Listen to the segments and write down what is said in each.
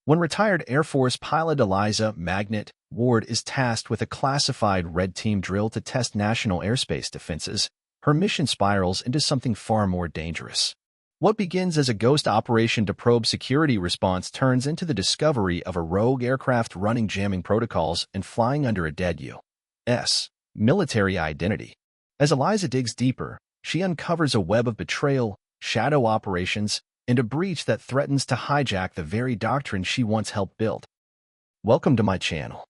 When retired Air Force pilot Eliza Magnet Ward is tasked with a classified red team drill to test national airspace defenses, her mission spirals into something far more dangerous. What begins as a ghost operation to probe security response turns into the discovery of a rogue aircraft running jamming protocols and flying under a dead U.S. military identity. As Eliza digs deeper, she uncovers a web of betrayal, shadow operations, and a breach that threatens to hijack the very doctrine she once helped build. Welcome to my channel.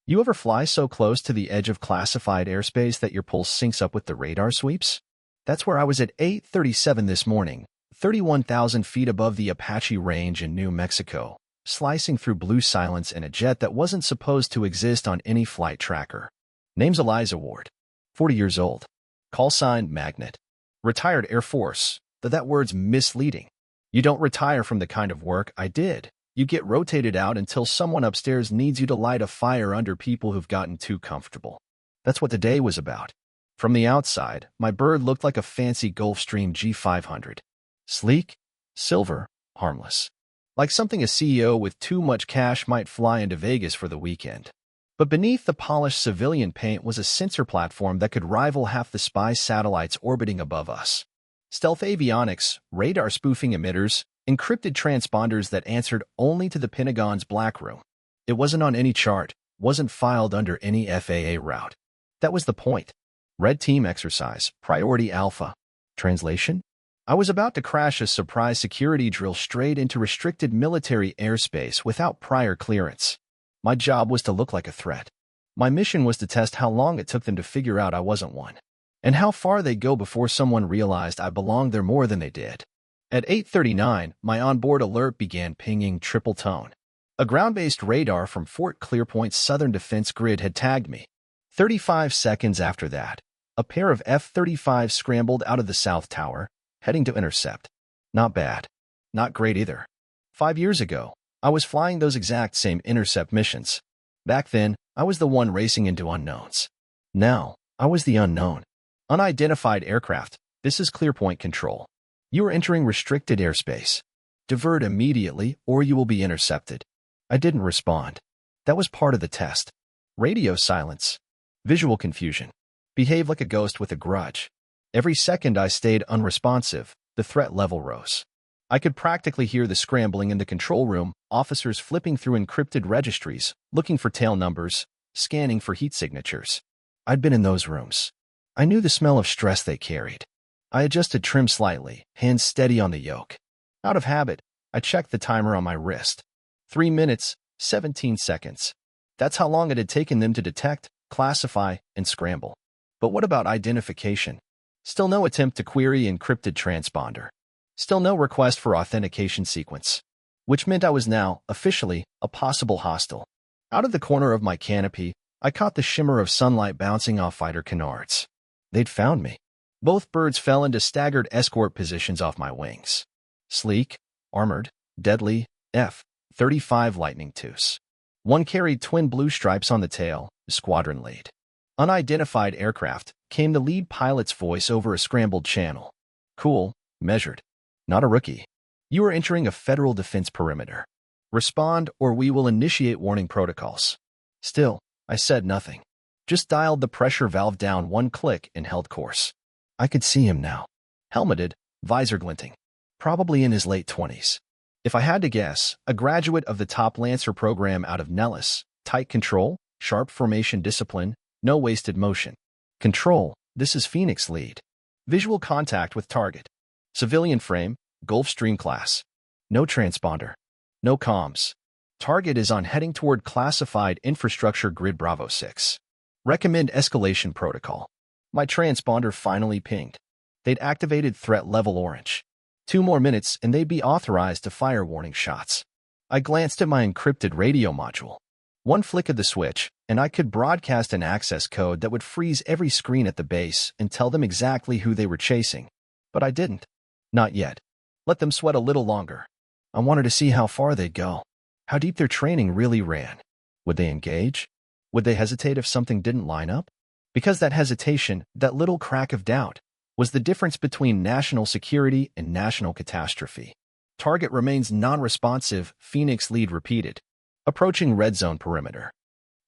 You ever fly so close to the edge of classified airspace that your pulse syncs up with the radar sweeps? That's where I was at 8:37 this morning, 31,000 feet above the Apache Range in New Mexico, slicing through blue silence in a jet that wasn't supposed to exist on any flight tracker. Name's Eliza Ward, 40 years old. Call sign Magnet. Retired Air Force, though that word's misleading. You don't retire from the kind of work I did. You get rotated out until someone upstairs needs you to light a fire under people who've gotten too comfortable. That's what the day was about. From the outside, my bird looked like a fancy Gulfstream G500. Sleek, silver, harmless. Like something a CEO with too much cash might fly into Vegas for the weekend. But beneath the polished civilian paint was a sensor platform that could rival half the spy satellites orbiting above us. Stealth avionics, radar spoofing emitters, encrypted transponders that answered only to the Pentagon's black room. It wasn't on any chart, wasn't filed under any FAA route. That was the point. Red Team exercise, Priority Alpha. Translation? I was about to crash a surprise security drill straight into restricted military airspace without prior clearance. My job was to look like a threat. My mission was to test how long it took them to figure out I wasn't one, and how far they'd go before someone realized I belonged there more than they did. At 8:39, my onboard alert began pinging triple tone. A ground-based radar from Fort Clearpoint's Southern Defense Grid had tagged me. 35 seconds after that, a pair of F-35s scrambled out of the South Tower, heading to intercept. Not bad. Not great either. 5 years ago, I was flying those exact same intercept missions. Back then, I was the one racing into unknowns. Now, I was the unknown. Unidentified aircraft, this is Clearpoint Control. You are entering restricted airspace. Divert immediately or you will be intercepted. I didn't respond. That was part of the test. Radio silence. Visual confusion. Behave like a ghost with a grudge. Every second I stayed unresponsive, the threat level rose. I could practically hear the scrambling in the control room, officers flipping through encrypted registries, looking for tail numbers, scanning for heat signatures. I'd been in those rooms. I knew the smell of stress they carried. I adjusted trim slightly, hands steady on the yoke. Out of habit, I checked the timer on my wrist. 3 minutes, 17 seconds. That's how long it had taken them to detect, classify, and scramble. But what about identification? Still no attempt to query encrypted transponder. Still no request for authentication sequence. Which meant I was now, officially, a possible hostile. Out of the corner of my canopy, I caught the shimmer of sunlight bouncing off fighter canards. They'd found me. Both birds fell into staggered escort positions off my wings. Sleek, armored, deadly, F-35 Lightning IIs. One carried twin blue stripes on the tail, squadron lead. Unidentified aircraft, came the lead pilot's voice over a scrambled channel. Cool, measured. Not a rookie. You are entering a federal defense perimeter. Respond or we will initiate warning protocols. Still, I said nothing. Just dialed the pressure valve down one click and held course. I could see him now. Helmeted, visor glinting. Probably in his late 20s. If I had to guess, a graduate of the top Lancer program out of Nellis. Tight control, sharp formation discipline, no wasted motion. Control, this is Phoenix lead. Visual contact with target. Civilian frame, Gulfstream class. No transponder. No comms. Target is on heading toward classified infrastructure grid Bravo 6. Recommend escalation protocol. My transponder finally pinged. They'd activated threat level orange. 2 more minutes and they'd be authorized to fire warning shots. I glanced at my encrypted radio module. One flick of the switch, and I could broadcast an access code that would freeze every screen at the base and tell them exactly who they were chasing. But I didn't. Not yet. Let them sweat a little longer. I wanted to see how far they'd go. How deep their training really ran. Would they engage? Would they hesitate if something didn't line up? Because that hesitation, that little crack of doubt, was the difference between national security and national catastrophe. Target remains non-responsive, Phoenix lead repeated. Approaching red zone perimeter.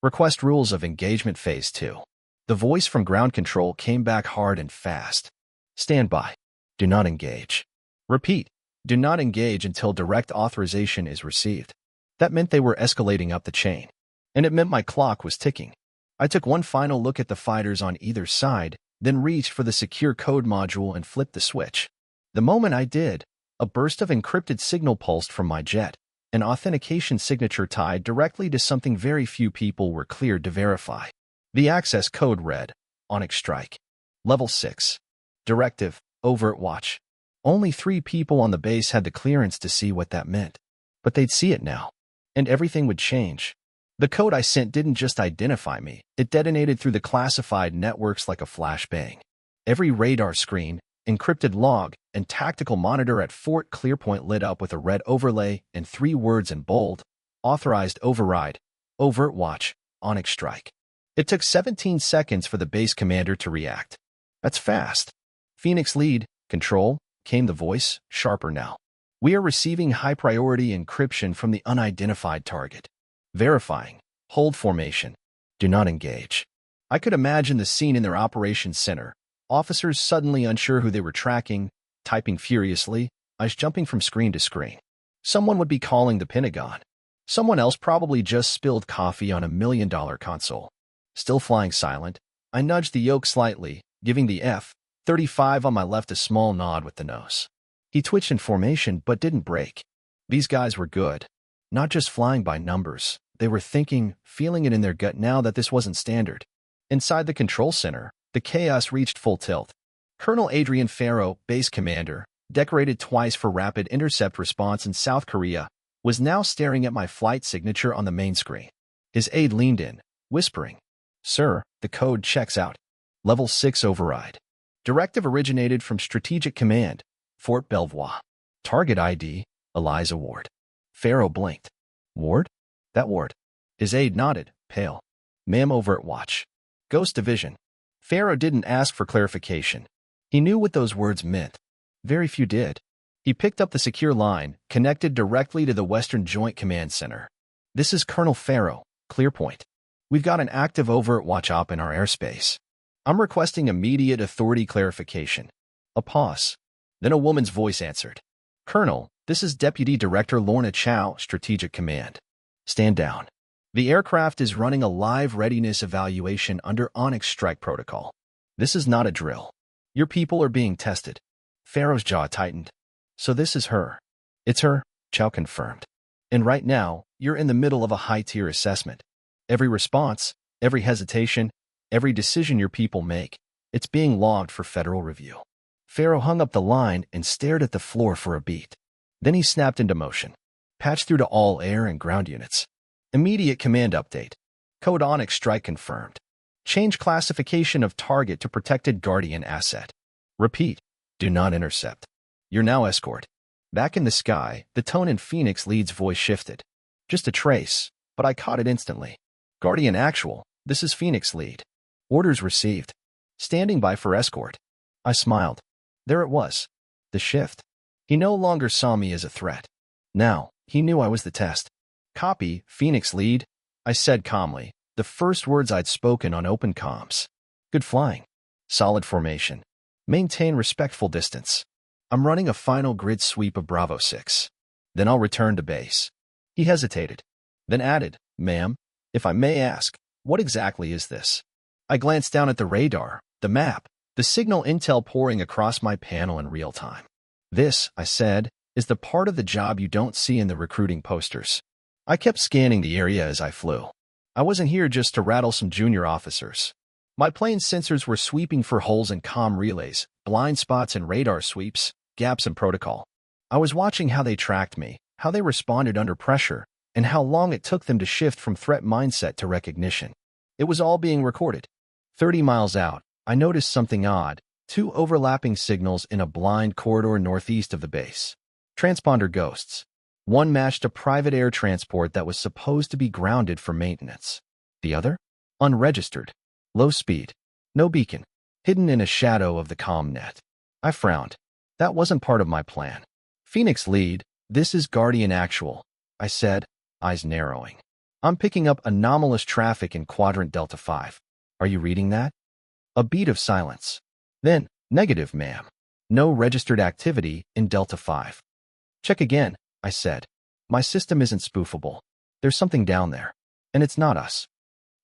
Request rules of engagement phase 2. The voice from ground control came back hard and fast. Stand by. Do not engage. Repeat. Do not engage until direct authorization is received. That meant they were escalating up the chain. And it meant my clock was ticking. I took one final look at the fighters on either side, then reached for the secure code module and flipped the switch. The moment I did, a burst of encrypted signal pulsed from my jet, an authentication signature tied directly to something very few people were cleared to verify. The access code read, Onyx Strike. Level 6. Directive, Overt Watch. Only 3 people on the base had the clearance to see what that meant. But they'd see it now. And everything would change. The code I sent didn't just identify me. It detonated through the classified networks like a flashbang. Every radar screen, encrypted log, and tactical monitor at Fort Clearpoint lit up with a red overlay and 3 words in bold. Authorized override. Overt Watch. Onyx Strike. It took 17 seconds for the base commander to react. That's fast. Phoenix lead, control, came the voice, sharper now. We are receiving high-priority encryption from the unidentified target. Verifying. Hold formation. Do not engage. I could imagine the scene in their operations center. Officers suddenly unsure who they were tracking, typing furiously, eyes jumping from screen to screen. Someone would be calling the Pentagon. Someone else probably just spilled coffee on $1 million console. Still flying silent, I nudged the yoke slightly, giving the F-35 on my left a small nod with the nose. He twitched in formation but didn't break. These guys were good. Not just flying by numbers. They were thinking, feeling it in their gut now that this wasn't standard. Inside the control center, the chaos reached full tilt. Colonel Adrian Farrow, base commander, decorated twice for rapid intercept response in South Korea, was now staring at my flight signature on the main screen. His aide leaned in, whispering, Sir, the code checks out. Level 6 override. Directive originated from Strategic Command, Fort Belvoir. Target ID, Eliza Ward. Farrow blinked. Ward? That Ward. His aide nodded, pale. Ma'am, Overt Watch. Ghost Division. Farrow didn't ask for clarification. He knew what those words meant. Very few did. He picked up the secure line, connected directly to the Western Joint Command Center. This is Colonel Farrow, Clearpoint. We've got an active Overt Watch op in our airspace. I'm requesting immediate authority clarification. A pause. Then a woman's voice answered. Colonel, this is Deputy Director Lorna Chow, Strategic Command. Stand down. The aircraft is running a live readiness evaluation under Onyx Strike protocol. This is not a drill. Your people are being tested. Farrow's jaw tightened. So this is her. It's her, Chow confirmed. And right now, you're in the middle of a high-tier assessment. Every response, every hesitation, every decision your people make, it's being logged for federal review. Farrow hung up the line and stared at the floor for a beat. Then he snapped into motion. Patch through to all air and ground units. Immediate command update. Code Onyx Strike confirmed. Change classification of target to protected Guardian asset. Repeat. Do not intercept. You're now escort. Back in the sky, the tone in Phoenix lead's voice shifted. Just a trace, but I caught it instantly. Guardian actual, this is Phoenix lead. Orders received. Standing by for escort. I smiled. There it was. The shift. He no longer saw me as a threat. Now, he knew I was the test. Copy, Phoenix lead, I said calmly, the first words I'd spoken on open comms. Good flying. Solid formation. Maintain respectful distance. I'm running a final grid sweep of Bravo 6. Then I'll return to base. He hesitated. Then added, Ma'am, if I may ask, what exactly is this? I glanced down at the radar, the map, the signal intel pouring across my panel in real time. This, I said, is the part of the job you don't see in the recruiting posters. I kept scanning the area as I flew. I wasn't here just to rattle some junior officers. My plane's sensors were sweeping for holes in comm relays, blind spots in radar sweeps, gaps in protocol. I was watching how they tracked me, how they responded under pressure, and how long it took them to shift from threat mindset to recognition. It was all being recorded. 30 miles out, I noticed something odd, 2 overlapping signals in a blind corridor northeast of the base. Transponder ghosts. One matched a private air transport that was supposed to be grounded for maintenance. The other? Unregistered. Low speed. No beacon. Hidden in a shadow of the comm net. I frowned. That wasn't part of my plan. Phoenix lead, This is Guardian Actual, I said, eyes narrowing. I'm picking up anomalous traffic in Quadrant Delta 5. Are you reading that? A beat of silence. Then, negative, ma'am. No registered activity in Delta 5. Check again, I said. My system isn't spoofable. There's something down there. And it's not us.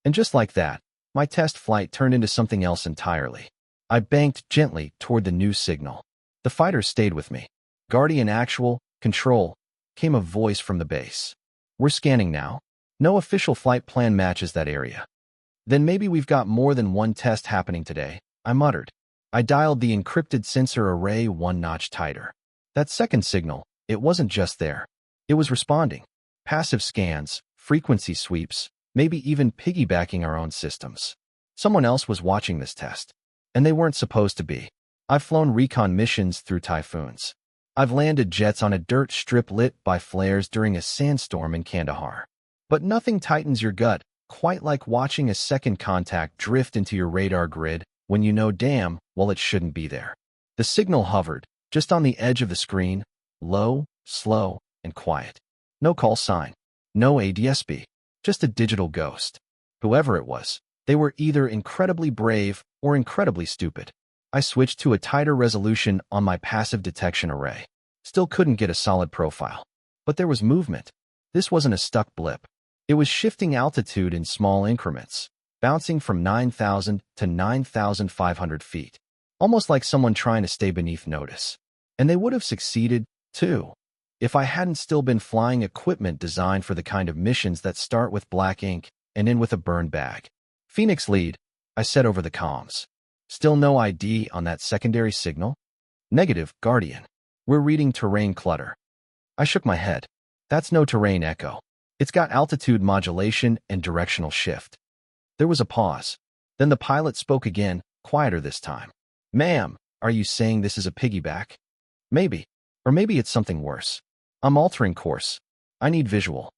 And just like that, my test flight turned into something else entirely. I banked gently toward the new signal. The fighters stayed with me. Guardian Actual, Control, came a voice from the base. We're scanning now. No official flight plan matches that area. Then maybe we've got more than one test happening today, I muttered. I dialed the encrypted sensor array one notch tighter. That second signal, it wasn't just there. It was responding. Passive scans, frequency sweeps, maybe even piggybacking our own systems. Someone else was watching this test. And they weren't supposed to be. I've flown recon missions through typhoons. I've landed jets on a dirt strip lit by flares during a sandstorm in Kandahar. But nothing tightens your gut quite like watching a second contact drift into your radar grid when you know damn well it shouldn't be there. The signal hovered, just on the edge of the screen, low, slow, and quiet. No call sign. No ADSB. Just a digital ghost. Whoever it was, they were either incredibly brave or incredibly stupid. I switched to a tighter resolution on my passive detection array. Still couldn't get a solid profile. But there was movement. This wasn't a stuck blip. It was shifting altitude in small increments, bouncing from 9,000 to 9,500 feet, almost like someone trying to stay beneath notice. And they would have succeeded, too, if I hadn't still been flying equipment designed for the kind of missions that start with black ink and end with a burn bag. Phoenix lead, I said over the comms. Still no ID on that secondary signal? Negative, Guardian. We're reading terrain clutter. I shook my head. That's no terrain echo. It's got altitude modulation and directional shift. There was a pause. Then the pilot spoke again, quieter this time. Ma'am, are you saying this is a piggyback? Maybe. Or maybe it's something worse. I'm altering course. I need visual.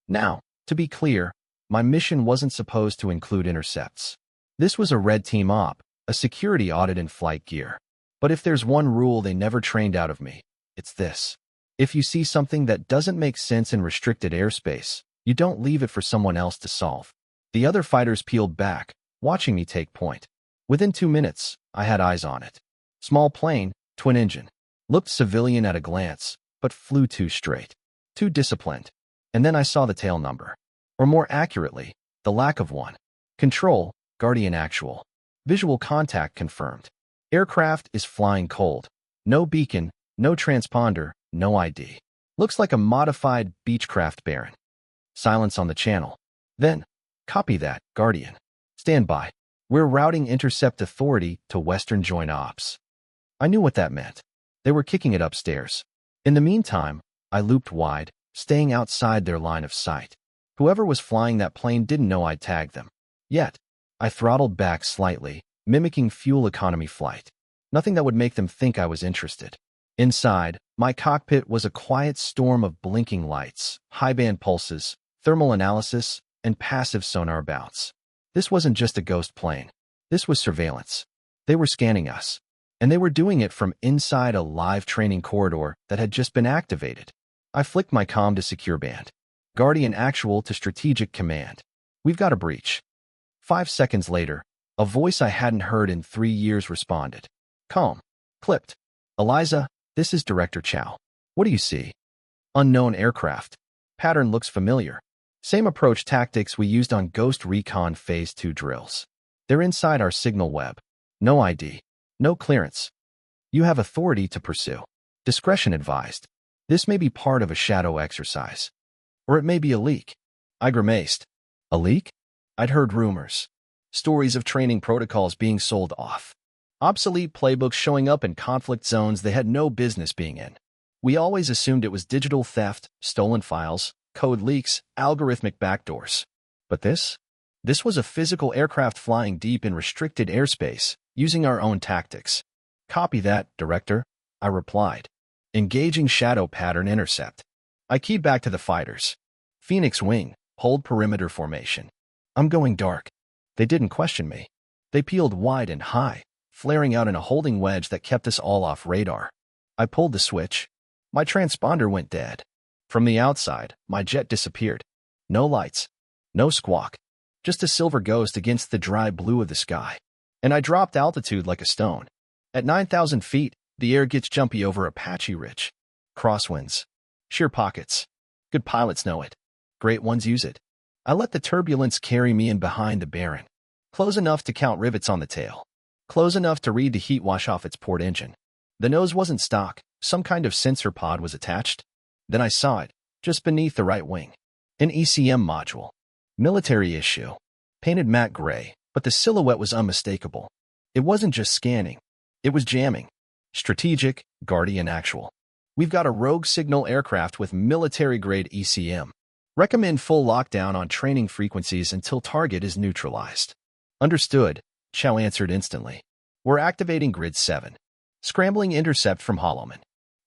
Now, to be clear, my mission wasn't supposed to include intercepts. This was a red team op, a security audit in flight gear. But if there's one rule they never trained out of me, it's this. If you see something that doesn't make sense in restricted airspace, you don't leave it for someone else to solve. The other fighters peeled back, watching me take point. Within 2 minutes, I had eyes on it. Small plane, twin engine. Looked civilian at a glance, but flew too straight. Too disciplined. And then I saw the tail number. Or more accurately, the lack of one. Control, Guardian Actual. Visual contact confirmed. Aircraft is flying cold. No beacon, no transponder, no ID. Looks like a modified Beechcraft Baron. Silence on the channel. Then, copy that, Guardian. Stand by. We're routing intercept authority to Western Joint Ops. I knew what that meant. They were kicking it upstairs. In the meantime, I looped wide, staying outside their line of sight. Whoever was flying that plane didn't know I'd tagged them. Yet, I throttled back slightly, mimicking fuel economy flight. Nothing that would make them think I was interested. Inside, my cockpit was a quiet storm of blinking lights, high-band pulses, thermal analysis, and passive sonar bounce. This wasn't just a ghost plane. This was surveillance. They were scanning us. And they were doing it from inside a live training corridor that had just been activated. I flicked my comm to secure band. Guardian Actual to strategic command. We've got a breach. 5 seconds later, a voice I hadn't heard in 3 years responded. Calm. Clipped. Eliza, this is Director Chow. What do you see? Unknown aircraft. Pattern looks familiar. Same approach tactics we used on Ghost Recon Phase 2 drills. They're inside our signal web. No ID. No clearance. You have authority to pursue. Discretion advised. This may be part of a shadow exercise. Or it may be a leak. I grimaced. A leak? I'd heard rumors. Stories of training protocols being sold off. Obsolete playbooks showing up in conflict zones they had no business being in. We always assumed it was digital theft, stolen files, code leaks, algorithmic backdoors. But this? This was a physical aircraft flying deep in restricted airspace, using our own tactics. Copy that, Director, I replied. Engaging shadow pattern intercept. I keyed back to the fighters. Phoenix wing, hold perimeter formation. I'm going dark. They didn't question me. They peeled wide and high, flaring out in a holding wedge that kept us all off radar. I pulled the switch. My transponder went dead. From the outside, my jet disappeared. No lights. No squawk. Just a silver ghost against the dry blue of the sky. And I dropped altitude like a stone. At 9,000 feet, the air gets jumpy over Apache Ridge. Crosswinds. Sheer pockets. Good pilots know it. Great ones use it. I let the turbulence carry me in behind the Baron. Close enough to count rivets on the tail. Close enough to read the heat wash off its port engine. The nose wasn't stock. Some kind of sensor pod was attached. Then I saw it, just beneath the right wing. An ECM module. Military issue. Painted matte gray, but the silhouette was unmistakable. It wasn't just scanning. It was jamming. Strategic, Guardian actual. We've got a rogue signal aircraft with military-grade ECM. Recommend full lockdown on training frequencies until target is neutralized. Understood, Chow answered instantly. We're activating Grid 7. Scrambling intercept from Holloman.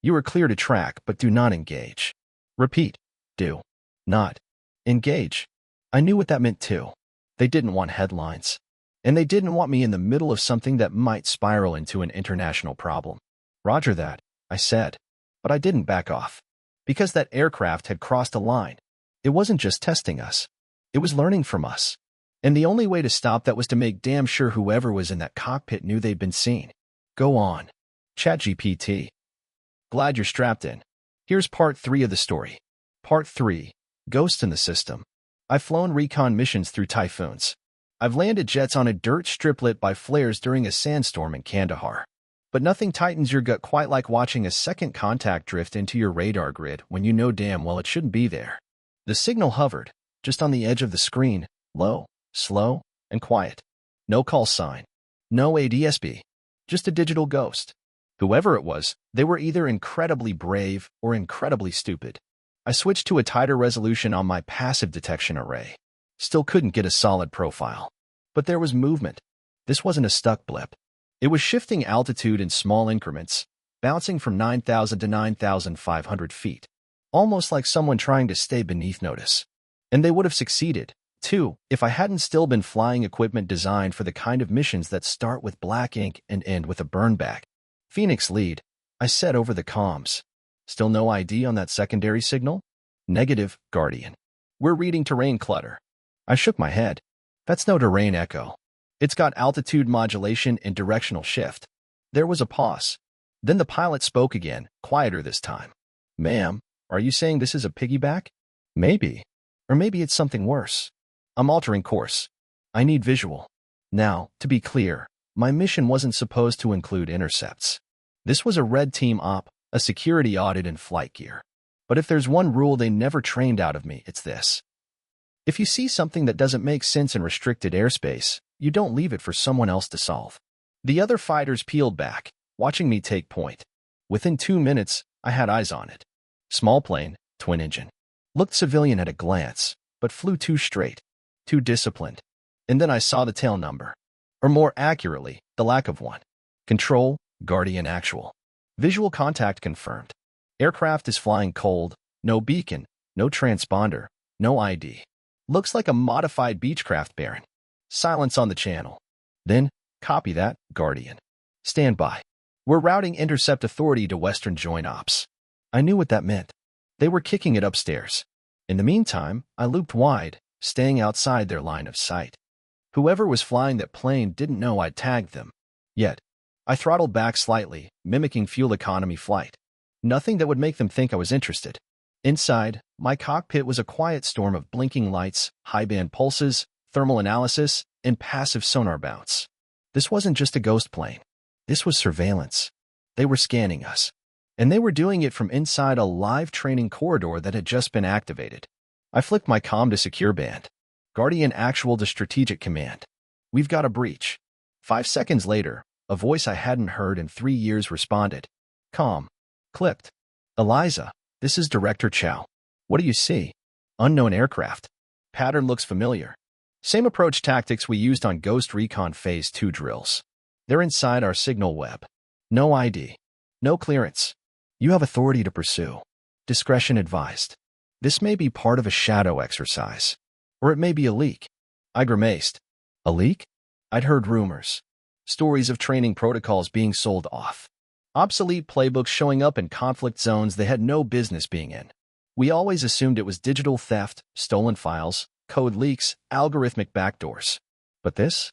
You are clear to track, but do not engage. Repeat. Do not engage. I knew what that meant too. They didn't want headlines. And they didn't want me in the middle of something that might spiral into an international problem. Roger that, I said. But I didn't back off. Because that aircraft had crossed a line. It wasn't just testing us. It was learning from us. And the only way to stop that was to make damn sure whoever was in that cockpit knew they'd been seen. Go on. ChatGPT. Glad you're strapped in. Here's part 3 of the story. Part 3. Ghost in the system. I've flown recon missions through typhoons. I've landed jets on a dirt strip lit by flares during a sandstorm in Kandahar. But nothing tightens your gut quite like watching a second contact drift into your radar grid when you know damn well it shouldn't be there. The signal hovered, just on the edge of the screen, low, slow, and quiet. No call sign. No ADSB. Just a digital ghost. Whoever it was, they were either incredibly brave or incredibly stupid. I switched to a tighter resolution on my passive detection array. Still couldn't get a solid profile. But there was movement. This wasn't a stuck blip. It was shifting altitude in small increments, bouncing from 9,000 to 9,500 feet. Almost like someone trying to stay beneath notice. And they would have succeeded, too, if I hadn't still been flying equipment designed for the kind of missions that start with black ink and end with a burn bag. Phoenix lead, I said over the comms. Still no ID on that secondary signal? Negative, Guardian. We're reading terrain clutter. I shook my head. That's no terrain echo. It's got altitude modulation and directional shift. There was a pause. Then the pilot spoke again, quieter this time. Ma'am, are you saying this is a piggyback? Maybe. Or maybe it's something worse. I'm altering course. I need visual. Now, to be clear, my mission wasn't supposed to include intercepts. This was a red team op, a security audit in flight gear. But if there's one rule they never trained out of me, it's this. If you see something that doesn't make sense in restricted airspace, you don't leave it for someone else to solve. The other fighters peeled back, watching me take point. Within 2 minutes, I had eyes on it. Small plane, twin engine. Looked civilian at a glance, but flew too straight, too disciplined. And then I saw the tail number. Or more accurately, the lack of one. Control, Guardian actual. Visual contact confirmed. Aircraft is flying cold, no beacon, no transponder, no ID. Looks like a modified Beechcraft Baron. Silence on the channel. Then, copy that, Guardian. Stand by. We're routing Intercept Authority to Western Joint Ops. I knew what that meant. They were kicking it upstairs. In the meantime, I looped wide, staying outside their line of sight. Whoever was flying that plane didn't know I'd tagged them. Yet, I throttled back slightly, mimicking fuel economy flight. Nothing that would make them think I was interested. Inside, my cockpit was a quiet storm of blinking lights, high-band pulses, thermal analysis, and passive sonar bounce. This wasn't just a ghost plane. This was surveillance. They were scanning us. And they were doing it from inside a live training corridor that had just been activated. I flicked my comm to secure band. Guardian actual to strategic command. We've got a breach. 5 seconds later, a voice I hadn't heard in 3 years responded. Comm. Clipped. Eliza, this is Director Chow. What do you see? Unknown aircraft. Pattern looks familiar. Same approach tactics we used on Ghost Recon Phase 2 drills. They're inside our signal web. No ID. No clearance. You have authority to pursue. Discretion advised. This may be part of a shadow exercise. Or it may be a leak. I grimaced. A leak? I'd heard rumors. Stories of training protocols being sold off. Obsolete playbooks showing up in conflict zones they had no business being in. We always assumed it was digital theft, stolen files, code leaks, algorithmic backdoors. But this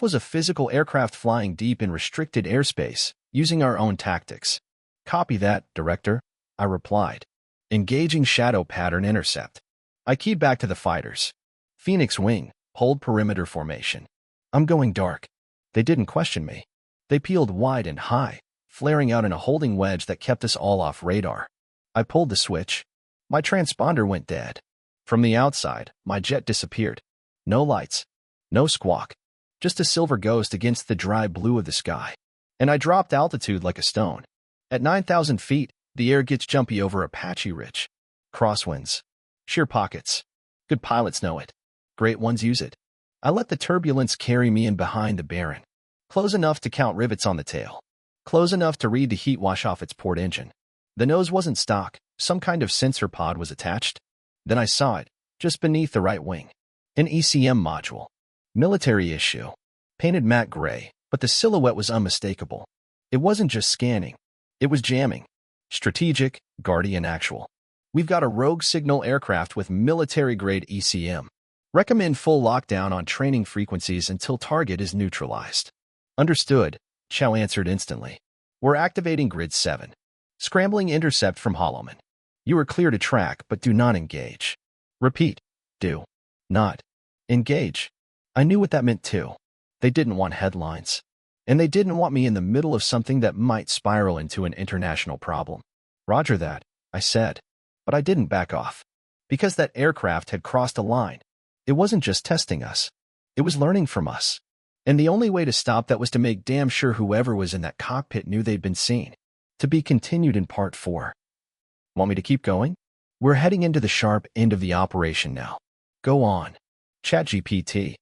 was a physical aircraft flying deep in restricted airspace, using our own tactics. Copy that, Director, I replied. Engaging shadow pattern intercept. I keyed back to the fighters. Phoenix Wing, hold perimeter formation. I'm going dark. They didn't question me. They peeled wide and high, flaring out in a holding wedge that kept us all off radar. I pulled the switch. My transponder went dead. From the outside, my jet disappeared. No lights. No squawk. Just a silver ghost against the dry blue of the sky. And I dropped altitude like a stone. At 9,000 feet, the air gets jumpy over Apache Ridge. Crosswinds. Sheer pockets. Good pilots know it. Great ones use it. I let the turbulence carry me in behind the Baron. Close enough to count rivets on the tail. Close enough to read the heat wash off its port engine. The nose wasn't stock. Some kind of sensor pod was attached. Then I saw it, just beneath the right wing. An ECM module. Military issue. Painted matte gray, but the silhouette was unmistakable. It wasn't just scanning. It was jamming. Strategic, Guardian actual. We've got a rogue signal aircraft with military-grade ECM. Recommend full lockdown on training frequencies until target is neutralized. Understood, Chow answered instantly. We're activating Grid 7. Scrambling intercept from Holloman. You are clear to track, but do not engage. Repeat. Do not engage. I knew what that meant too. They didn't want headlines. And they didn't want me in the middle of something that might spiral into an international problem. Roger that, I said. But I didn't back off. Because that aircraft had crossed a line. It wasn't just testing us. It was learning from us. And the only way to stop that was to make damn sure whoever was in that cockpit knew they'd been seen. To be continued in Part 4. Want me to keep going? We're heading into the sharp end of the operation now. Go on. ChatGPT.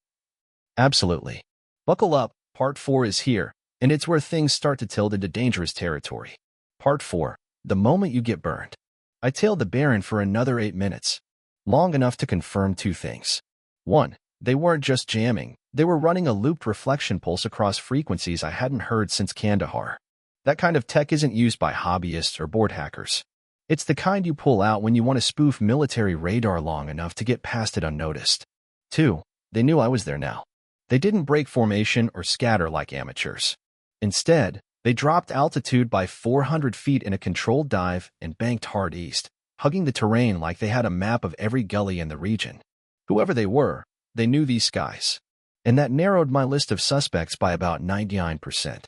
Absolutely. Buckle up, Part 4 is here, and it's where things start to tilt into dangerous territory. Part 4. The moment you get burned. I tailed the Baron for another 8 minutes. Long enough to confirm 2 things. 1. They weren't just jamming. They were running a looped reflection pulse across frequencies I hadn't heard since Kandahar. That kind of tech isn't used by hobbyists or board hackers. It's the kind you pull out when you want to spoof military radar long enough to get past it unnoticed. 2. They knew I was there now. They didn't break formation or scatter like amateurs. Instead, they dropped altitude by 400 feet in a controlled dive and banked hard east, hugging the terrain like they had a map of every gully in the region. Whoever they were, they knew these skies. And that narrowed my list of suspects by about 99%.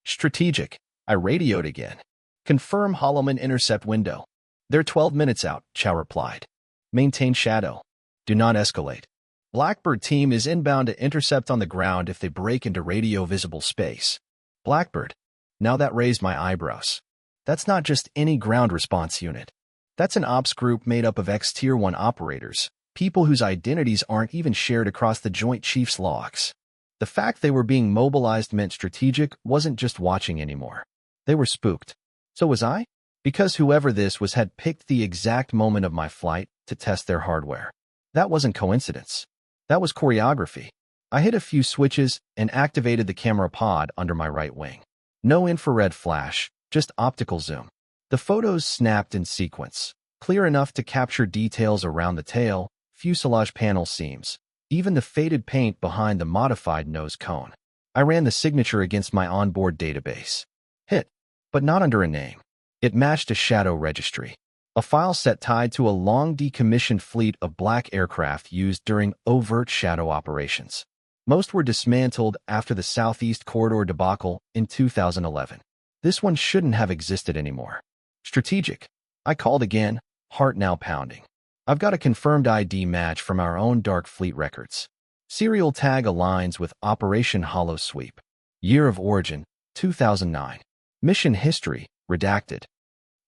Strategic. I radioed again. Confirm Holloman intercept window. They're 12 minutes out, Chow replied. Maintain shadow. Do not escalate. Blackbird team is inbound to intercept on the ground if they break into radio-visible space. Blackbird. Now that raised my eyebrows. That's not just any ground response unit. That's an ops group made up of ex-Tier 1 operators, people whose identities aren't even shared across the Joint Chiefs logs. The fact they were being mobilized meant Strategic wasn't just watching anymore. They were spooked. So was I? Because whoever this was had picked the exact moment of my flight to test their hardware. That wasn't coincidence. That was choreography. I hit a few switches and activated the camera pod under my right wing. No infrared flash, just optical zoom. The photos snapped in sequence, clear enough to capture details around the tail, fuselage panel seams, even the faded paint behind the modified nose cone. I ran the signature against my onboard database. Hit, but not under a name. It matched a shadow registry, a file set tied to a long decommissioned fleet of black aircraft used during overt shadow operations. Most were dismantled after the Southeast Corridor debacle in 2011. This one shouldn't have existed anymore. Strategic. I called again, heart now pounding. I've got a confirmed ID match from our own Dark Fleet records. Serial tag aligns with Operation Hollow Sweep. Year of origin, 2009. Mission history, redacted.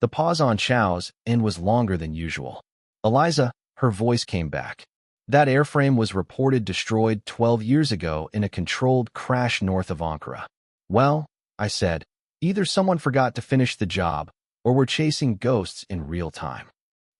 The pause on Chow's end was longer than usual. Eliza, her voice came back. That airframe was reported destroyed 12 years ago in a controlled crash north of Ankara. Well, I said, either someone forgot to finish the job, or we're chasing ghosts in real time.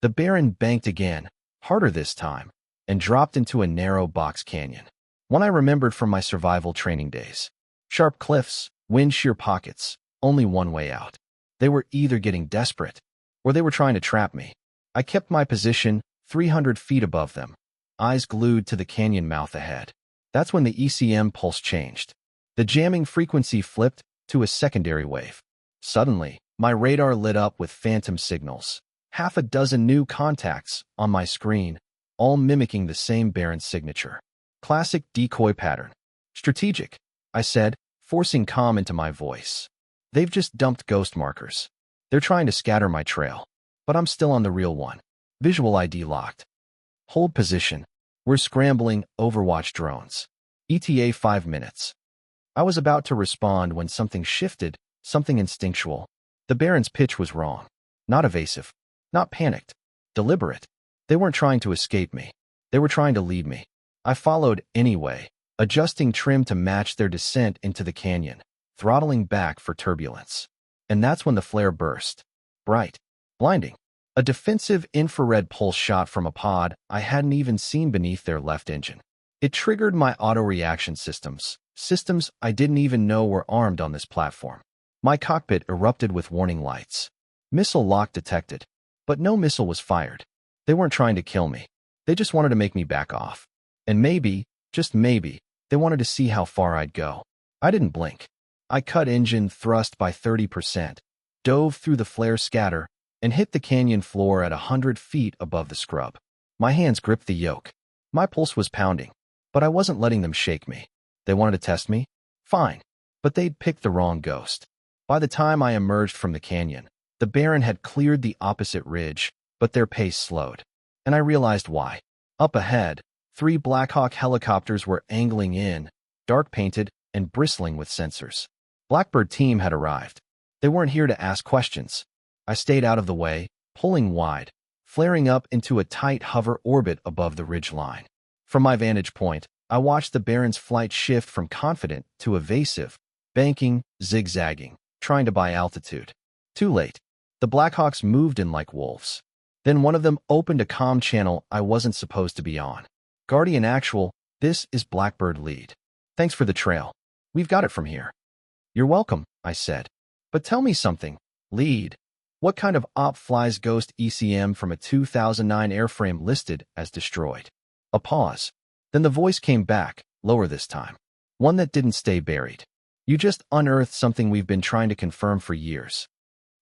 The Baron banked again, harder this time, and dropped into a narrow box canyon. One I remembered from my survival training days. Sharp cliffs, wind shear pockets, Only one way out. They were either getting desperate, or they were trying to trap me. I kept my position 300 feet above them, eyes glued to the canyon mouth ahead. That's when the ECM pulse changed. The jamming frequency flipped to a secondary wave. Suddenly, my radar lit up with phantom signals. Half a dozen new contacts on my screen, all mimicking the same Baron signature. Classic decoy pattern. Strategic, I said, forcing calm into my voice. They've just dumped ghost markers. They're trying to scatter my trail, but I'm still on the real one. Visual ID locked. Hold position. We're scrambling Overwatch drones. ETA 5 minutes. I was about to respond when something shifted, something instinctual. The Baron's pitch was wrong. Not evasive. Not panicked. Deliberate. They weren't trying to escape me. They were trying to lead me. I followed anyway, adjusting trim to match their descent into the canyon, throttling back for turbulence. And that's when the flare burst. Bright. Blinding. A defensive infrared pulse shot from a pod I hadn't even seen beneath their left engine. It triggered my auto-reaction systems I didn't even know were armed on this platform. My cockpit erupted with warning lights. Missile lock detected. But no missile was fired. They weren't trying to kill me. They just wanted to make me back off. And maybe, just maybe, they wanted to see how far I'd go. I didn't blink. I cut engine thrust by 30%, dove through the flare scatter, and hit the canyon floor at 100 feet above the scrub. My hands gripped the yoke. My pulse was pounding, but I wasn't letting them shake me. They wanted to test me? Fine. But they'd picked the wrong ghost. By the time I emerged from the canyon, the Baron had cleared the opposite ridge, but their pace slowed. And I realized why. Up ahead, 3 Blackhawk helicopters were angling in, dark-painted and bristling with sensors. Blackbird team had arrived. They weren't here to ask questions. I stayed out of the way, pulling wide, flaring up into a tight hover orbit above the ridge line. From my vantage point, I watched the Baron's flight shift from confident to evasive, banking, zigzagging, trying to buy altitude. Too late. The Blackhawks moved in like wolves. Then one of them opened a comm channel I wasn't supposed to be on. Guardian Actual, this is Blackbird Lead. Thanks for the trail. We've got it from here. You're welcome, I said. But tell me something, Lead. What kind of op flies Ghost ECM from a 2009 airframe listed as destroyed? A pause. Then the voice came back, lower this time. One that didn't stay buried. You just unearthed something we've been trying to confirm for years.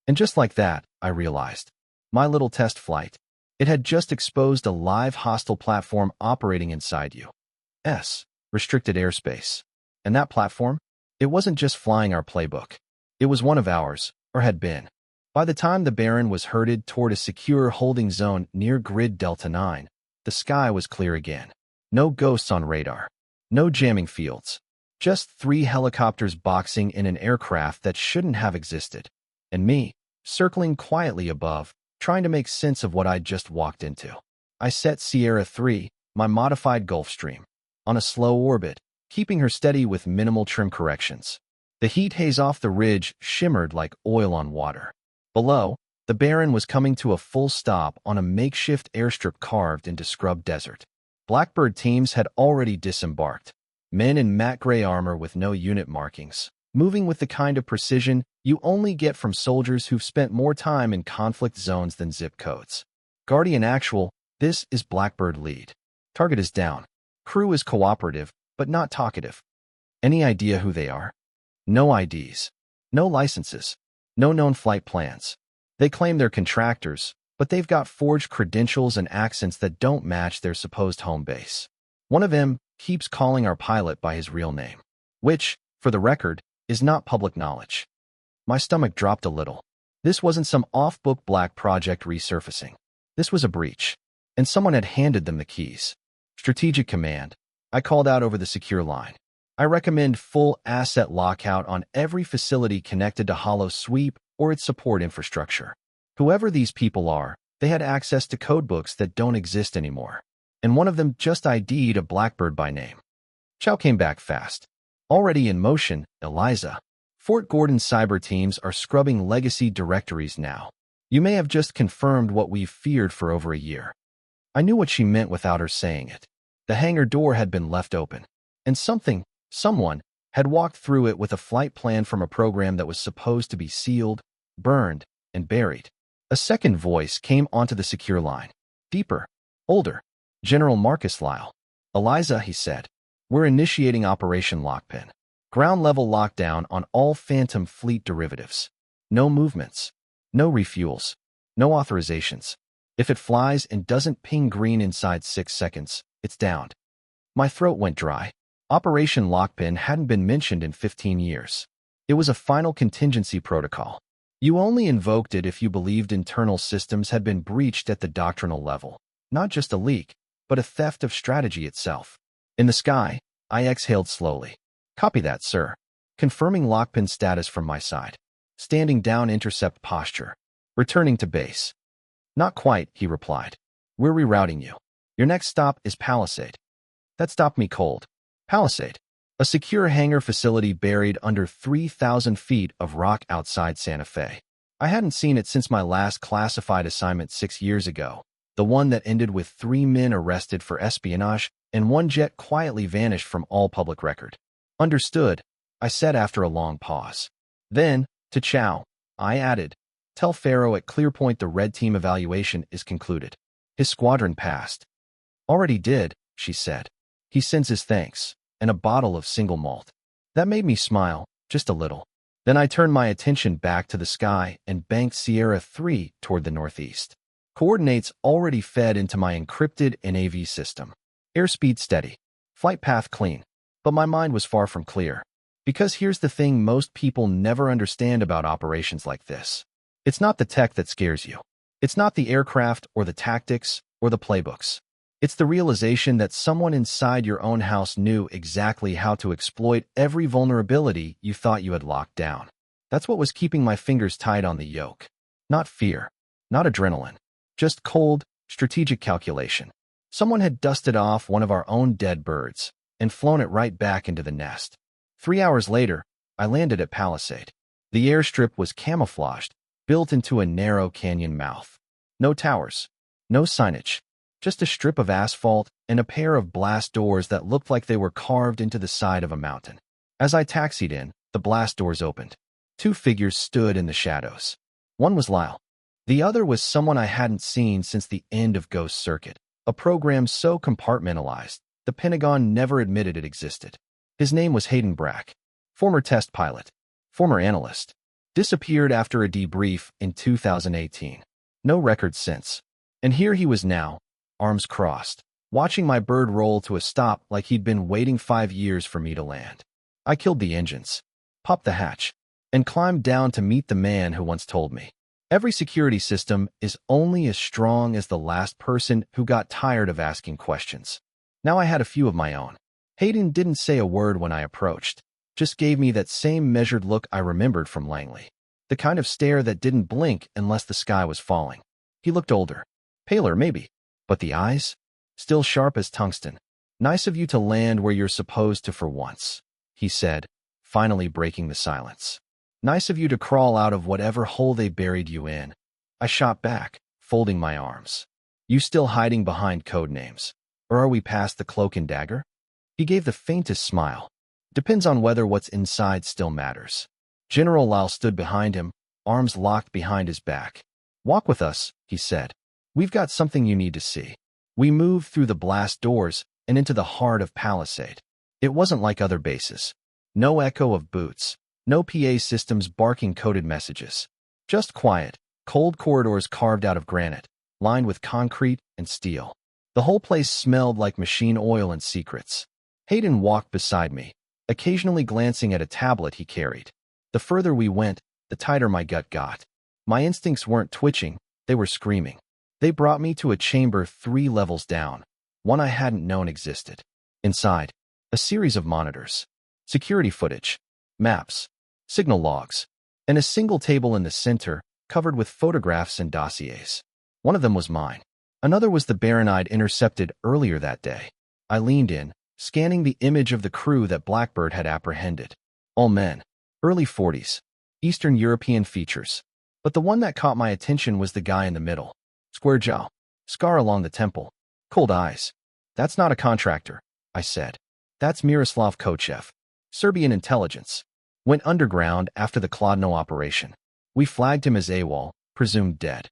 And just like that, I realized. My little test flight. It had just exposed a live hostile platform operating inside you. Restricted airspace. And that platform? It wasn't just flying our playbook. It was one of ours, or had been. By the time the Baron was herded toward a secure holding zone near Grid Delta 9, the sky was clear again. No ghosts on radar. No jamming fields. Just 3 helicopters boxing in an aircraft that shouldn't have existed. And me, circling quietly above, trying to make sense of what I'd just walked into. I set Sierra 3, my modified Gulfstream, on a slow orbit, keeping her steady with minimal trim corrections. The heat haze off the ridge shimmered like oil on water. Below, the Baron was coming to a full stop on a makeshift airstrip carved into scrub desert. Blackbird teams had already disembarked, men in matte gray armor with no unit markings, moving with the kind of precision you only get from soldiers who've spent more time in conflict zones than zip codes. Guardian Actual, this is Blackbird Lead. Target is down. Crew is cooperative, but not talkative. Any idea who they are? No IDs. No licenses. No known flight plans. They claim they're contractors, but they've got forged credentials and accents that don't match their supposed home base. One of them keeps calling our pilot by his real name, which, for the record, is not public knowledge. My stomach dropped a little. This wasn't some off-book black project resurfacing. This was a breach, and someone had handed them the keys. Strategic Command. I called out over the secure line. I recommend full asset lockout on every facility connected to Hollow Sweep or its support infrastructure. Whoever these people are, they had access to codebooks that don't exist anymore, and one of them just ID'd a Blackbird by name. Chow came back fast. Already in motion, Eliza. Fort Gordon cyber teams are scrubbing legacy directories now. You may have just confirmed what we've feared for over a year. I knew what she meant without her saying it. The hangar door had been left open, and someone, had walked through it with a flight plan from a program that was supposed to be sealed, burned, and buried. A second voice came onto the secure line. Deeper. Older. General Marcus Lyle. Eliza, he said. We're initiating Operation Lockpin. Ground-level lockdown on all Phantom Fleet derivatives. No movements. No refuels. No authorizations. If it flies and doesn't ping green inside 6 seconds, it's downed. My throat went dry. Operation Lockpin hadn't been mentioned in 15 years. It was a final contingency protocol. You only invoked it if you believed internal systems had been breached at the doctrinal level. Not just a leak, but a theft of strategy itself. In the sky, I exhaled slowly. Copy that, sir. Confirming Lockpin status from my side. Standing down intercept posture. Returning to base. Not quite, he replied. We're rerouting you. Your next stop is Palisade. That stopped me cold. Palisade. A secure hangar facility buried under 3,000 feet of rock outside Santa Fe. I hadn't seen it since my last classified assignment 6 years ago, the one that ended with 3 men arrested for espionage and 1 jet quietly vanished from all public record. Understood, I said after a long pause. Then, to Chow, I added, tell Pharaoh at Clearpoint the red team evaluation is concluded. His squadron passed. Already did, she said. He sends his thanks, and a bottle of single malt. That made me smile, just a little. Then I turned my attention back to the sky and banked Sierra 3 toward the northeast. Coordinates already fed into my encrypted NAV system. Airspeed steady. Flight path clean. But my mind was far from clear. Because here's the thing most people never understand about operations like this. It's not the tech that scares you. It's not the aircraft or the tactics or the playbooks. It's the realization that someone inside your own house knew exactly how to exploit every vulnerability you thought you had locked down. That's what was keeping my fingers tight on the yoke. Not fear. Not adrenaline. Just cold, strategic calculation. Someone had dusted off one of our own dead birds and flown it right back into the nest. 3 hours later, I landed at Palisade. The airstrip was camouflaged, built into a narrow canyon mouth. No towers. No signage. Just a strip of asphalt and a pair of blast doors that looked like they were carved into the side of a mountain. As I taxied in, the blast doors opened. 2 figures stood in the shadows. One was Lyle. The other was someone I hadn't seen since the end of Ghost Circuit, a program so compartmentalized, the Pentagon never admitted it existed. His name was Hayden Brack. Former test pilot. Former analyst. Disappeared after a debrief in 2018. No record since. And here he was now, arms crossed, watching my bird roll to a stop like he'd been waiting 5 years for me to land. I killed the engines, popped the hatch, and climbed down to meet the man who once told me, every security system is only as strong as the last person who got tired of asking questions. Now I had a few of my own. Hayden didn't say a word when I approached, just gave me that same measured look I remembered from Langley. The kind of stare that didn't blink unless the sky was falling. He looked older. Paler, maybe. But the eyes? Still sharp as tungsten. Nice of you to land where you're supposed to for once, he said, finally breaking the silence. Nice of you to crawl out of whatever hole they buried you in. I shot back, folding my arms. You still hiding behind code names? Or are we past the cloak and dagger? He gave the faintest smile. Depends on whether what's inside still matters. General Lyle stood behind him, arms locked behind his back. Walk with us, he said. We've got something you need to see. We moved through the blast doors and into the heart of Palisade. It wasn't like other bases. No echo of boots. No PA systems barking coded messages. Just quiet, cold corridors carved out of granite, lined with concrete and steel. The whole place smelled like machine oil and secrets. Hayden walked beside me, occasionally glancing at a tablet he carried. The further we went, the tighter my gut got. My instincts weren't twitching, they were screaming. They brought me to a chamber 3 levels down, one I hadn't known existed. Inside, a series of monitors, security footage, maps, signal logs, and a single table in the center covered with photographs and dossiers. One of them was mine. Another was the Baron I'd intercepted earlier that day. I leaned in, scanning the image of the crew that Blackbird had apprehended. All men, early 40s, Eastern European features. But the one that caught my attention was the guy in the middle. Square jaw, scar along the temple, cold eyes. That's not a contractor, I said. That's Miroslav Kochev, Serbian intelligence. Went underground after the Kladno operation. We flagged him as AWOL, presumed dead.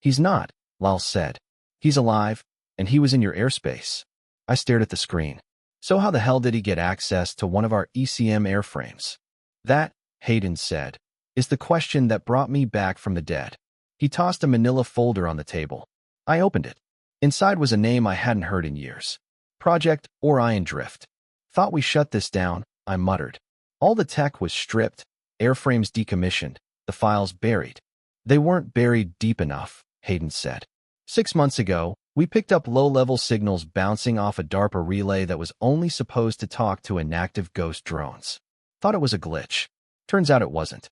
He's not, Lal said. He's alive, and he was in your airspace. I stared at the screen. So how the hell did he get access to one of our ECM airframes? That, Hayden said, is the question that brought me back from the dead. He tossed a manila folder on the table. I opened it. Inside was a name I hadn't heard in years. Project Orion Drift. Thought we shut this down, I muttered. All the tech was stripped, airframes decommissioned, the files buried. They weren't buried deep enough, Hayden said. 6 months ago, we picked up low-level signals bouncing off a DARPA relay that was only supposed to talk to inactive ghost drones. Thought it was a glitch. Turns out it wasn't.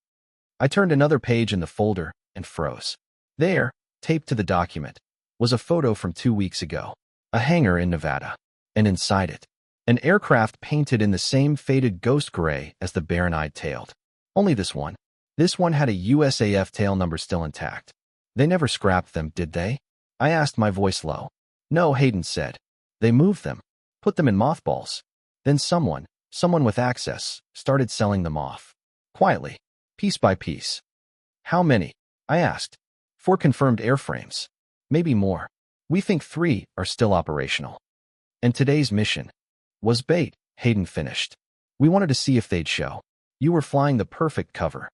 I turned another page in the folder and froze. There, taped to the document, was a photo from 2 weeks ago. A hangar in Nevada. And inside it, an aircraft painted in the same faded ghost gray as the Baron I'd tailed. Only this one. This one had a USAF tail number still intact. They never scrapped them, did they? I asked, my voice low. No, Hayden said. They moved them. Put them in mothballs. Then someone with access, started selling them off. Quietly. Piece by piece. How many? I asked. 4 confirmed airframes. Maybe more. We think 3 are still operational. And today's mission was bait, Hayden finished. We wanted to see if they'd show. You were flying the perfect cover.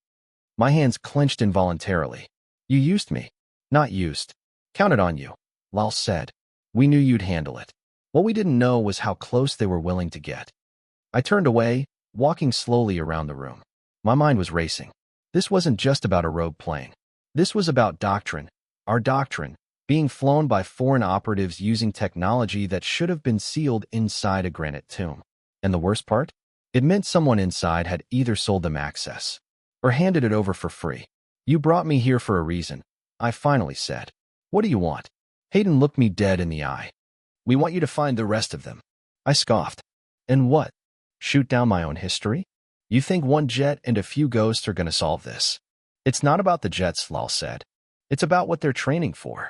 My hands clenched involuntarily. You used me. Not used. Counted on you, Lal said. We knew you'd handle it. What we didn't know was how close they were willing to get. I turned away, walking slowly around the room. My mind was racing. This wasn't just about a rogue plane. This was about doctrine, our doctrine, being flown by foreign operatives using technology that should have been sealed inside a granite tomb. And the worst part? It meant someone inside had either sold them access or handed it over for free. You brought me here for a reason, I finally said. What do you want? Hayden looked me dead in the eye. We want you to find the rest of them. I scoffed. And what? Shoot down my own history? You think one jet and a few ghosts are going to solve this? It's not about the jets, Lal said. It's about what they're training for.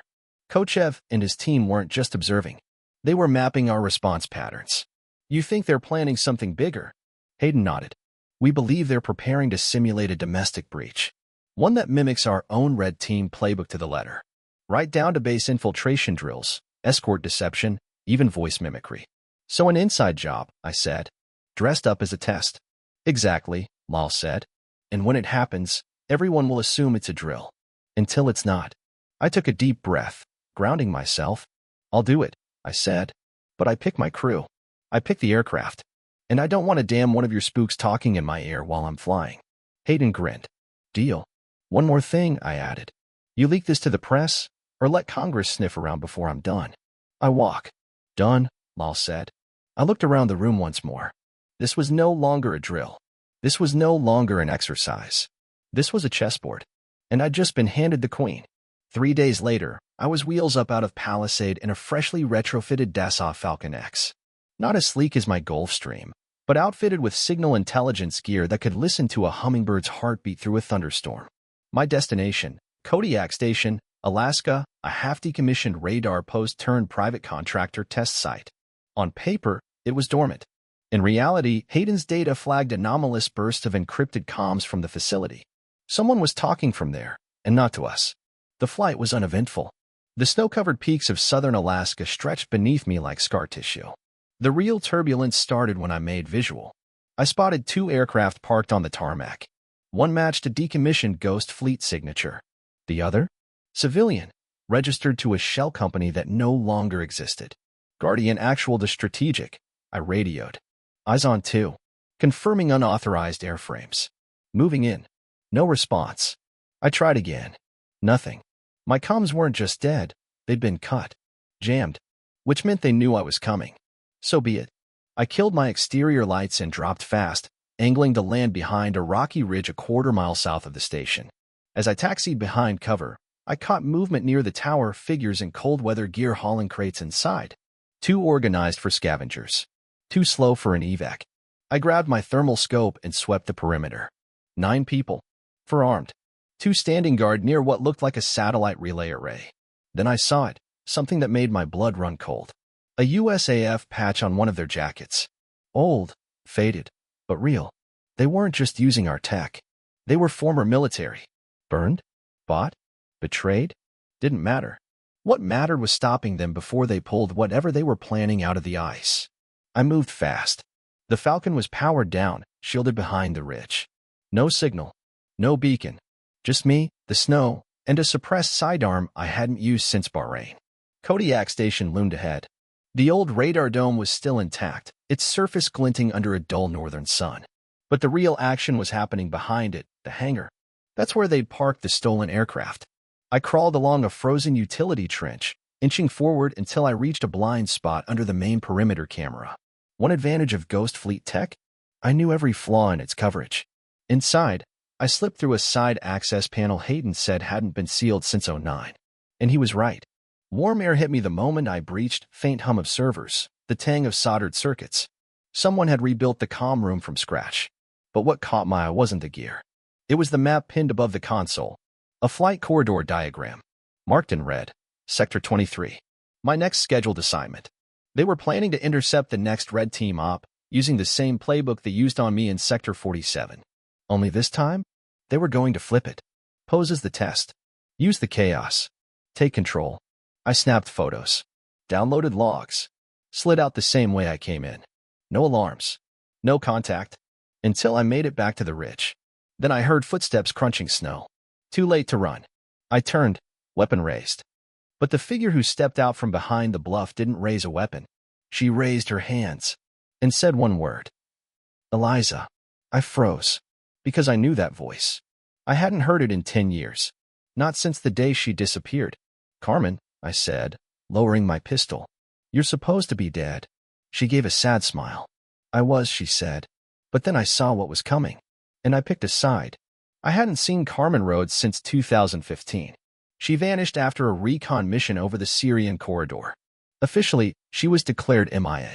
Kochev and his team weren't just observing. They were mapping our response patterns. You think they're planning something bigger? Hayden nodded. We believe they're preparing to simulate a domestic breach. One that mimics our own Red Team playbook to the letter. Right down to base infiltration drills, escort deception, even voice mimicry. So an inside job, I said. Dressed up as a test. Exactly, Lal said. And when it happens, everyone will assume it's a drill. Until it's not. I took a deep breath, grounding myself. I'll do it, I said. But I pick my crew. I pick the aircraft. And I don't want a damn one of your spooks talking in my ear while I'm flying. Hayden grinned. Deal. One more thing, I added. You leak this to the press, or let Congress sniff around before I'm done. I walk. Done, Lal said. I looked around the room once more. This was no longer a drill. This was no longer an exercise. This was a chessboard. And I'd just been handed the queen. 3 days later, I was wheels up out of Palisade in a freshly retrofitted Dassault Falcon X. Not as sleek as my Gulfstream, but outfitted with signal intelligence gear that could listen to a hummingbird's heartbeat through a thunderstorm. My destination, Kodiak Station, Alaska, a half-decommissioned radar post-turned-private contractor test site. On paper, it was dormant. In reality, Hayden's data flagged anomalous bursts of encrypted comms from the facility. Someone was talking from there, and not to us. The flight was uneventful. The snow-covered peaks of southern Alaska stretched beneath me like scar tissue. The real turbulence started when I made visual. I spotted 2 aircraft parked on the tarmac. One matched a decommissioned Ghost Fleet signature. The other? Civilian, registered to a shell company that no longer existed. Guardian Actual to Strategic, I radioed. Eyes on 2. Confirming unauthorized airframes. Moving in. No response. I tried again. Nothing. My comms weren't just dead, they'd been cut. Jammed. Which meant they knew I was coming. So be it. I killed my exterior lights and dropped fast, angling to land behind a rocky ridge a quarter-mile south of the station. As I taxied behind cover, I caught movement near the tower, figures in cold-weather gear hauling crates inside. Too organized for scavengers. Too slow for an evac. I grabbed my thermal scope and swept the perimeter. 9 people. Forearmed. 2 standing guard near what looked like a satellite relay array. Then I saw it, something that made my blood run cold. A USAF patch on one of their jackets. Old, faded, but real. They weren't just using our tech. They were former military. Burned? Bought? Betrayed? Didn't matter. What mattered was stopping them before they pulled whatever they were planning out of the ice. I moved fast. The Falcon was powered down, shielded behind the ridge. No signal. No beacon. Just me, the snow, and a suppressed sidearm I hadn't used since Bahrain. Kodiak Station loomed ahead. The old radar dome was still intact, its surface glinting under a dull northern sun. But the real action was happening behind it, the hangar. That's where they'd parked the stolen aircraft. I crawled along a frozen utility trench, inching forward until I reached a blind spot under the main perimeter camera. One advantage of Ghost Fleet tech? I knew every flaw in its coverage. Inside, I slipped through a side access panel Hayden said hadn't been sealed since '09. And he was right. Warm air hit me the moment I breached, faint hum of servers, the tang of soldered circuits. Someone had rebuilt the comm room from scratch. But what caught my eye wasn't the gear. It was the map pinned above the console. A flight corridor diagram. Marked in red. Sector 23. My next scheduled assignment. They were planning to intercept the next Red Team op, using the same playbook they used on me in Sector 47. Only this time, they were going to flip it. Pose as the test. Use the chaos. Take control. I snapped photos. Downloaded logs. Slid out the same way I came in. No alarms. No contact. Until I made it back to the ridge. Then I heard footsteps crunching snow. Too late to run. I turned, weapon raised. But the figure who stepped out from behind the bluff didn't raise a weapon. She raised her hands and said one word. Eliza. I froze. Because I knew that voice. I hadn't heard it in 10 years. Not since the day she disappeared. Carmen, I said, lowering my pistol. You're supposed to be dead. She gave a sad smile. I was, she said. But then I saw what was coming. And I picked a side. I hadn't seen Carmen Rhodes since 2015. She vanished after a recon mission over the Syrian corridor. Officially, she was declared MIA.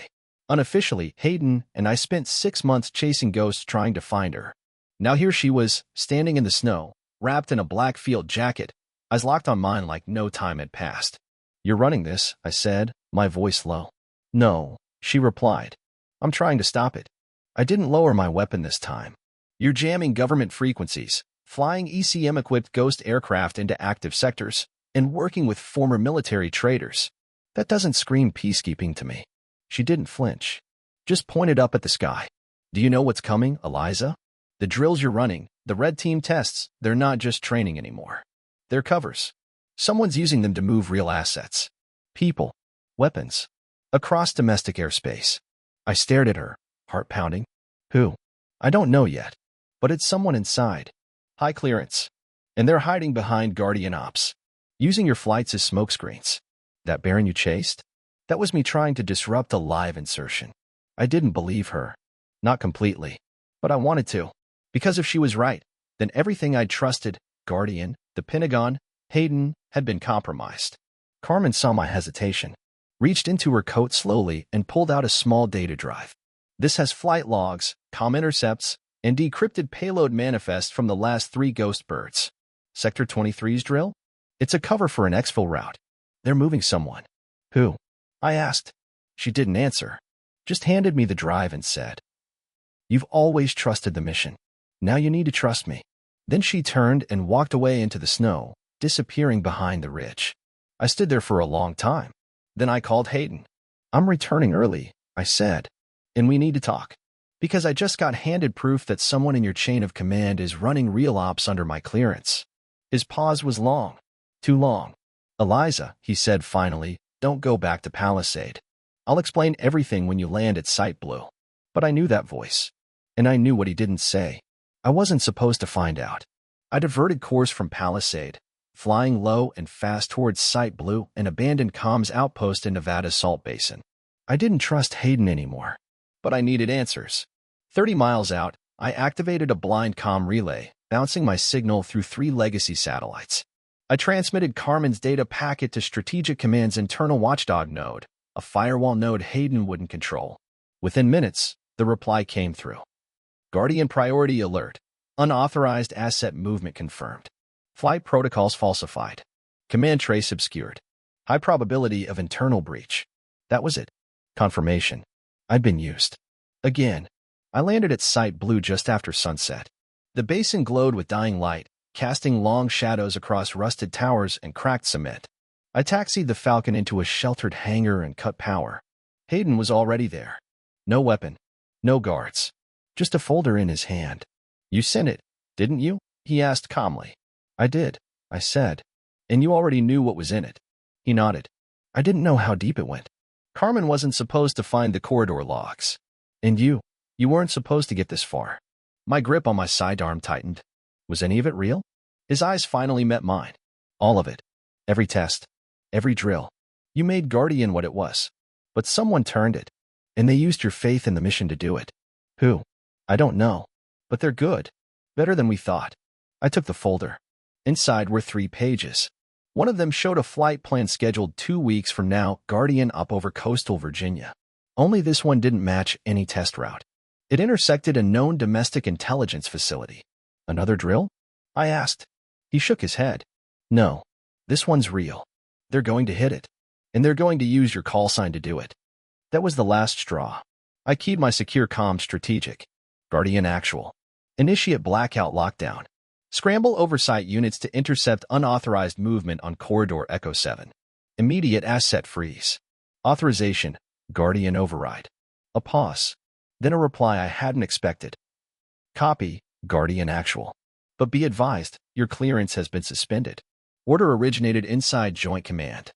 Unofficially, Hayden and I spent 6 months chasing ghosts trying to find her. Now here she was, standing in the snow, wrapped in a black field jacket, eyes locked on mine like no time had passed. You're running this, I said, my voice low. No, she replied. I'm trying to stop it. I didn't lower my weapon this time. You're jamming government frequencies, flying ECM-equipped ghost aircraft into active sectors, and working with former military traitors. That doesn't scream peacekeeping to me. She didn't flinch. Just pointed up at the sky. Do you know what's coming, Eliza? The drills you're running, the Red Team tests, they're not just training anymore. They're covers. Someone's using them to move real assets. People. Weapons. Across domestic airspace. I stared at her, heart pounding. Who? I don't know yet. But it's someone inside. High clearance. And they're hiding behind Guardian Ops. Using your flights as smokescreens. That Baron you chased? That was me trying to disrupt a live insertion. I didn't believe her. Not completely. But I wanted to. Because if she was right, then everything I'd trusted, Guardian, the Pentagon, Hayden, had been compromised. Carmen saw my hesitation, reached into her coat slowly and pulled out a small data drive. This has flight logs, comm intercepts, and decrypted payload manifest from the last 3 ghost birds. Sector 23's drill? It's a cover for an exfil route. They're moving someone. Who? I asked. She didn't answer. Just handed me the drive and said, You've always trusted the mission. Now you need to trust me. Then she turned and walked away into the snow, disappearing behind the ridge. I stood there for a long time. Then I called Hayden. I'm returning early, I said. And we need to talk. Because I just got handed proof that someone in your chain of command is running real ops under my clearance. His pause was long. Too long. Eliza, he said finally, don't go back to Palisade. I'll explain everything when you land at Site Blue. But I knew that voice. And I knew what he didn't say. I wasn't supposed to find out. I diverted course from Palisade, flying low and fast towards Site Blue, an abandoned comms outpost in Nevada's Salt Basin. I didn't trust Hayden anymore. But I needed answers. 30 miles out, I activated a blind comm relay, bouncing my signal through 3 legacy satellites. I transmitted Carmen's data packet to Strategic Command's internal watchdog node, a firewall node Hayden wouldn't control. Within minutes, the reply came through. Guardian priority alert. Unauthorized asset movement confirmed. Flight protocols falsified. Command trace obscured. High probability of internal breach. That was it. Confirmation. I'd been used. Again. I landed at Site Blue just after sunset. The basin glowed with dying light, casting long shadows across rusted towers and cracked cement. I taxied the Falcon into a sheltered hangar and cut power. Hayden was already there. No weapon. No guards. Just a folder in his hand. "You sent it, didn't you?" he asked calmly. "I did," I said. "And you already knew what was in it?" He nodded. "I didn't know how deep it went. Carmen wasn't supposed to find the corridor logs. And you weren't supposed to get this far." My grip on my sidearm tightened. Was any of it real? His eyes finally met mine. "All of it. Every test. Every drill. You made Guardian what it was. But someone turned it. And they used your faith in the mission to do it. Who? I don't know. But they're good. Better than we thought." I took the folder. Inside were 3 pages. One of them showed a flight plan scheduled 2 weeks from now, Guardian up over coastal Virginia. Only this one didn't match any test route. It intersected a known domestic intelligence facility. "Another drill?" I asked. He shook his head. "No. This one's real. They're going to hit it. And they're going to use your call sign to do it." That was the last straw. I keyed my secure comm strategic. Guardian actual. Initiate blackout lockdown. Scramble oversight units to intercept unauthorized movement on Corridor Echo 7. Immediate asset freeze. Authorization. Guardian override. A pause. Then a reply I hadn't expected. Copy. Guardian actual. But be advised, your clearance has been suspended. Order originated inside Joint Command.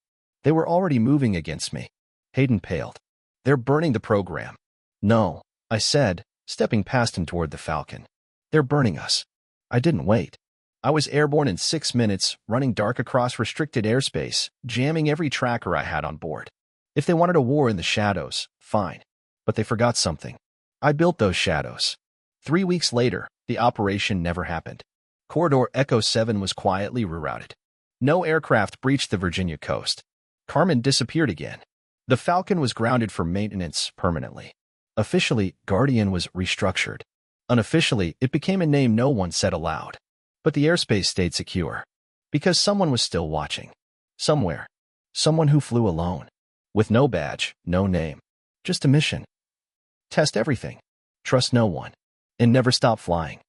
They were already moving against me. Hayden paled. "They're burning the program." "No," I said, stepping past him toward the Falcon. "They're burning us." I didn't wait. I was airborne in 6 minutes, running dark across restricted airspace, jamming every tracker I had on board. If they wanted a war in the shadows, fine. But they forgot something. I built those shadows. 3 weeks later, the operation never happened. Corridor Echo 7 was quietly rerouted. No aircraft breached the Virginia coast. Carmen disappeared again. The Falcon was grounded for maintenance permanently. Officially, Guardian was restructured. Unofficially, it became a name no one said aloud. But the airspace stayed secure. Because someone was still watching. Somewhere. Someone who flew alone. With no badge, no name. Just a mission. Test everything. Trust no one. And never stop flying.